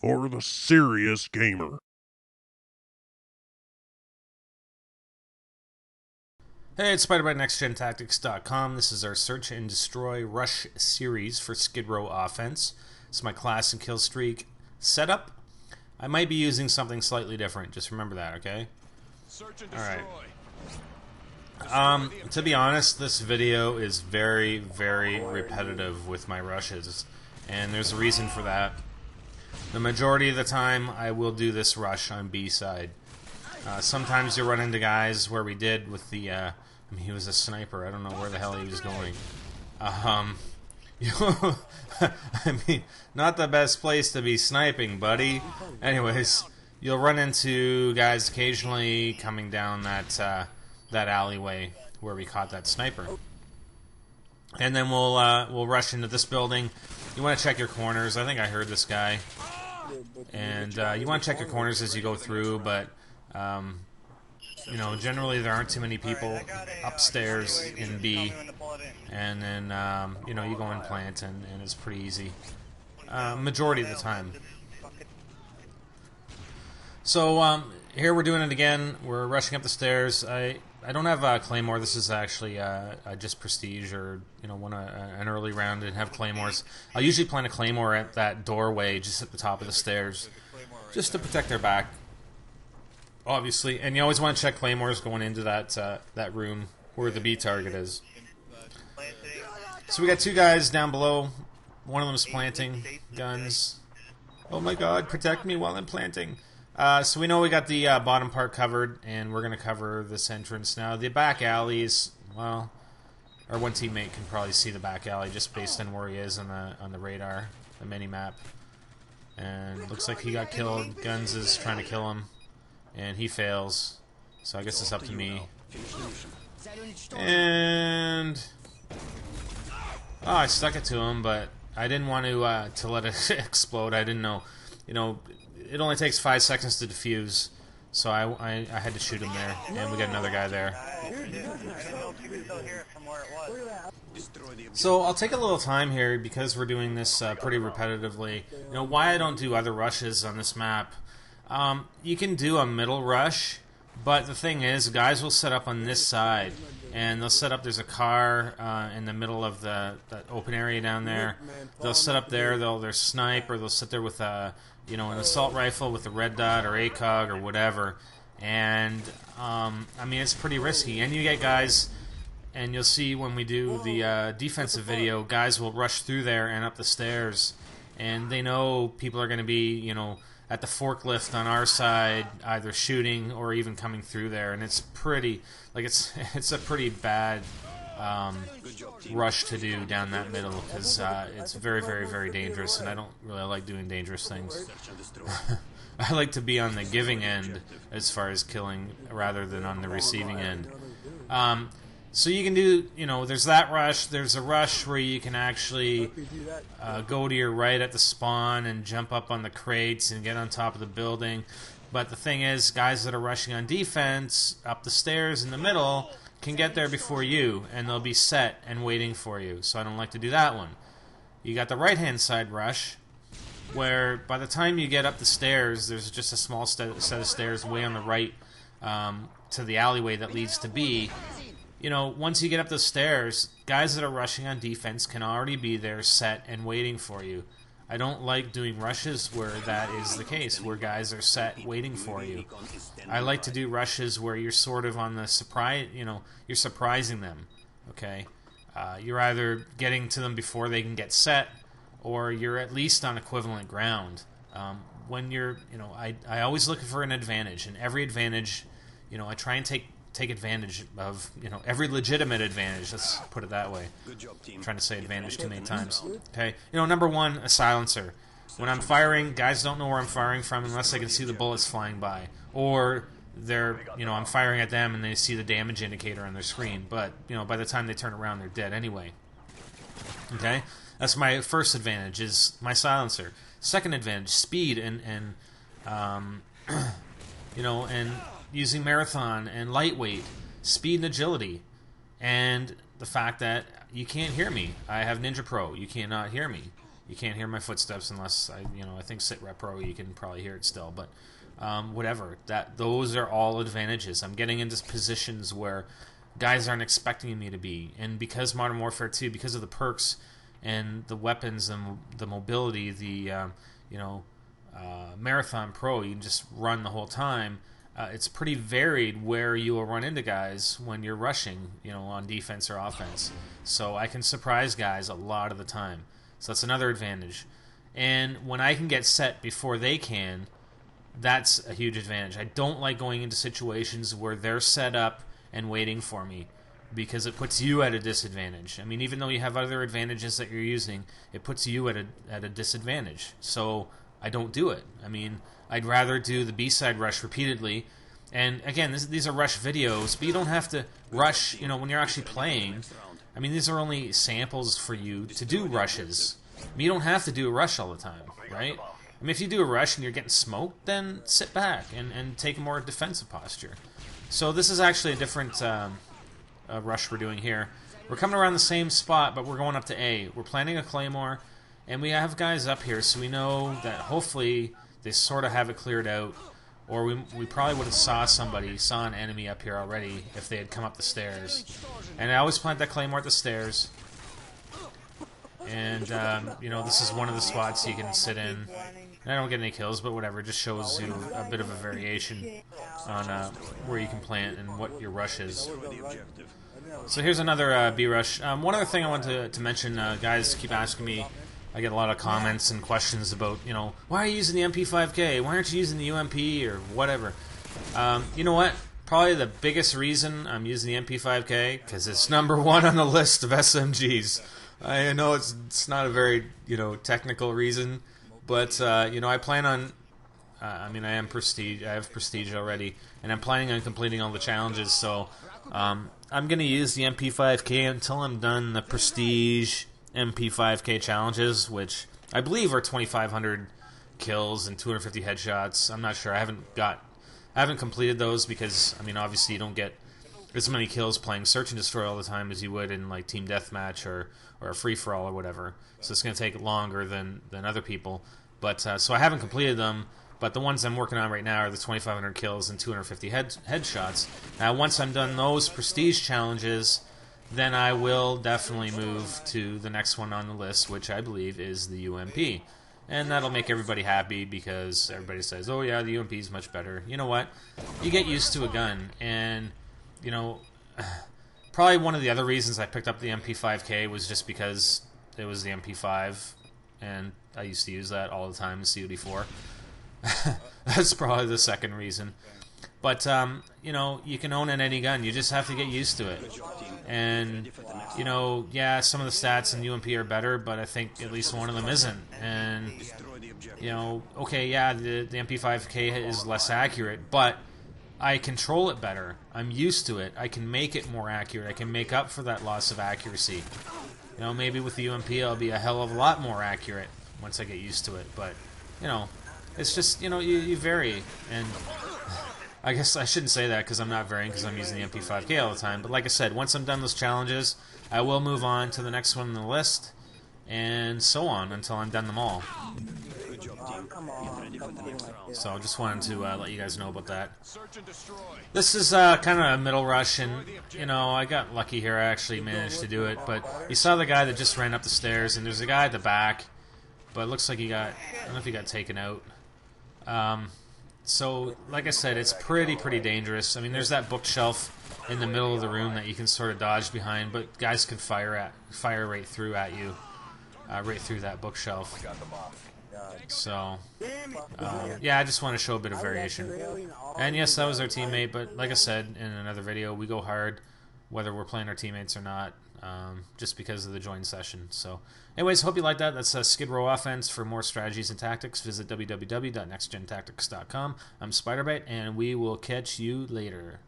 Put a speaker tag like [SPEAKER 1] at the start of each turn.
[SPEAKER 1] for the serious gamer.
[SPEAKER 2] Hey, it's Spider by NextGenTactics.com. This is our Search and Destroy Rush series for Skid Row offense. It's my class and kill streak setup. I might be using something slightly different. Just remember that, okay? Alright. To be honest, this video is very, very repetitive with my rushes. And there's a reason for that. The majority of the time, I will do this rush on B side. Sometimes you run into guys where we did with the, I mean, he was a sniper. I don't know where the hell he was going. I mean, not the best place to be sniping, buddy. Anyways, you'll run into guys occasionally coming down that alleyway where we caught that sniper. And then we'll rush into this building. You want to check your corners. I think I heard this guy. And you want to check your corners as you go through, but you know, generally there aren't too many people upstairs in B, and then you know, you go and plant, and it's pretty easy majority of the time. So here we're doing it again. We're rushing up the stairs. I don't have Claymore. This is actually just Prestige, or you know, an early round didn't have Claymores. I'll usually plant a Claymore at that doorway just at the top of the stairs, just to protect their back, obviously. And you always want to check Claymores going into that room where the B target is. So we got two guys down below. One of them is planting guns. Oh my god, protect me while I'm planting. So we know we got the bottom part covered, and we're going to cover this entrance now. The back alleys, well, our one teammate can probably see the back alley just based on where he is on the radar, the mini-map. And looks like he got killed. Guns is trying to kill him, and he fails. So I guess it's up to me. And oh, I stuck it to him, but I didn't want to let it explode. I didn't know, you know. It only takes 5 seconds to defuse, so I had to shoot him there, and we got another guy there. So I'll take a little time here because we're doing this pretty repetitively. You know, why I don't do other rushes on this map. You can do a middle rush, but the thing is, guys will set up on this side, and they'll set up, there's a car in the middle of that open area down there. They'll set up there, they'll snipe, or they'll sit there with you know, an assault rifle with a red dot or ACOG or whatever. And I mean, it's pretty risky. And you get guys, and you'll see when we do the defensive video, guys will rush through there and up the stairs, and they know people are going to be, you know, at the forklift on our side, either shooting or even coming through there. And it's pretty, like, it's a pretty bad rush to do down that middle, because it's very, very, very dangerous, and I don't really like doing dangerous things. I like to be on the giving end as far as killing, rather than on the receiving end. So you can do, you know, there's that rush. There's a rush where you can actually go to your right at the spawn and jump up on the crates and get on top of the building. But the thing is, guys that are rushing on defense up the stairs in the middle can get there before you, and they'll be set and waiting for you. So I don't like to do that one. You got the right-hand side rush, where by the time you get up the stairs, there's just a small set of stairs way on the right to the alleyway that leads to B. You know, once you get up the stairs, guys that are rushing on defense can already be there, set, and waiting for you. I don't like doing rushes where that is the case, where guys are set waiting for you. I like to do rushes where you're sort of on the surprise, you know, you're surprising them, okay? You're either getting to them before they can get set, or you're at least on equivalent ground. When you're, you know, I always look for an advantage, and every advantage, you know, I try and take advantage of, you know, every legitimate advantage. Let's put it that way. I'm trying to say advantage too many times. Okay, you know, number one, a silencer. When I'm firing, guys don't know where I'm firing from unless they can see the bullets flying by, or they're, you know, I'm firing at them and they see the damage indicator on their screen. But you know, by the time they turn around, they're dead anyway. Okay, that's my first advantage, is my silencer. Second advantage, speed and you know, and using marathon and lightweight, speed and agility, and the fact that you can't hear me. I have Ninja Pro. You cannot hear me. You can't hear my footsteps unless I think sit rep pro, you can probably hear it still. But whatever. Those are all advantages. I'm getting into positions where guys aren't expecting me to be, and because Modern Warfare 2, because of the perks and the weapons and the mobility, the Marathon Pro, you can just run the whole time. It's pretty varied where you will run into guys when you're rushing, on defense or offense. So I can surprise guys a lot of the time. So that's another advantage. And when I can get set before they can, that's a huge advantage. I don't like going into situations where they're set up and waiting for me, because it puts you at a disadvantage. I mean, even though you have other advantages that you're using, it puts you at a disadvantage. So I don't do it. I mean, I'd rather do the B-side rush repeatedly. And again, these are rush videos, but you don't have to rush, when you're actually playing. I mean, these are only samples for you to do rushes. I mean, you don't have to do a rush all the time, right? I mean, if you do a rush and you're getting smoked, then sit back and take a more defensive posture. So this is actually a different rush we're doing here. We're coming around the same spot, but we're going up to A. We're planting a Claymore, and we have guys up here, so we know that hopefully they sort of have it cleared out, or we probably would have saw an enemy up here already if they had come up the stairs. And I always plant that Claymore at the stairs. And, this is one of the spots you can sit in. And I don't get any kills, but whatever. It just shows you a bit of a variation on where you can plant and what your rush is. So here's another B rush. One other thing I wanted to mention, guys keep asking me, I get a lot of comments and questions about, why are you using the MP5K? Why aren't you using the UMP or whatever? You know what? Probably the biggest reason I'm using the MP5K, because it's #1 on the list of SMGs. I know it's not a very, technical reason, but, I plan on, I am Prestige, I have Prestige already, and I'm planning on completing all the challenges, so I'm going to use the MP5K until I'm done the Prestige MP5K challenges, which I believe are 2,500 kills and 250 headshots. I'm not sure. I haven't completed those because, obviously you don't get as many kills playing Search and Destroy all the time as you would in like Team Deathmatch or a free-for-all or whatever. So it's going to take longer than other people. But so I haven't completed them, but the ones I'm working on right now are the 2,500 kills and 250 headshots. Now, once I'm done those Prestige challenges, then I will definitely move to the next one on the list, which I believe is the UMP. And that'll make everybody happy because everybody says, oh yeah, the UMP is much better. You know what? You get used to a gun, and, probably one of the other reasons I picked up the MP5K was just because it was the MP5, and I used to use that all the time in COD4. That's probably the second reason. But, you can own any gun. You just have to get used to it. And, yeah, some of the stats in UMP are better, but I think at least one of them isn't. And, okay, yeah, the MP5K is less accurate, but I control it better. I'm used to it. I can make it more accurate. I can make up for that loss of accuracy. Maybe with the UMP I'll be a hell of a lot more accurate once I get used to it. But, it's just, you vary. And I guess I shouldn't say that because I'm not varying because I'm using the MP5K all the time. But like I said, once I'm done those challenges, I will move on to the next one on the list, and so on until I'm done them all. So I just wanted to let you guys know about that. This is kind of a middle rush, and, I got lucky here. I actually managed to do it. But you saw the guy that just ran up the stairs, and there's a guy at the back, but it looks like I don't know if he got taken out. So, like I said, it's pretty dangerous. There's that bookshelf in the middle of the room that you can sort of dodge behind, but guys can fire right through at you, right through that bookshelf. So, yeah, I just want to show a bit of variation. And yes, that was our teammate, but like I said in another video, we go hard whether we're playing our teammates or not, just because of the join session. So, anyways, hope you like that. That's Skid Row Offense. For more strategies and tactics, visit www.nextgentactics.com. I'm Spiderbite, and we will catch you later.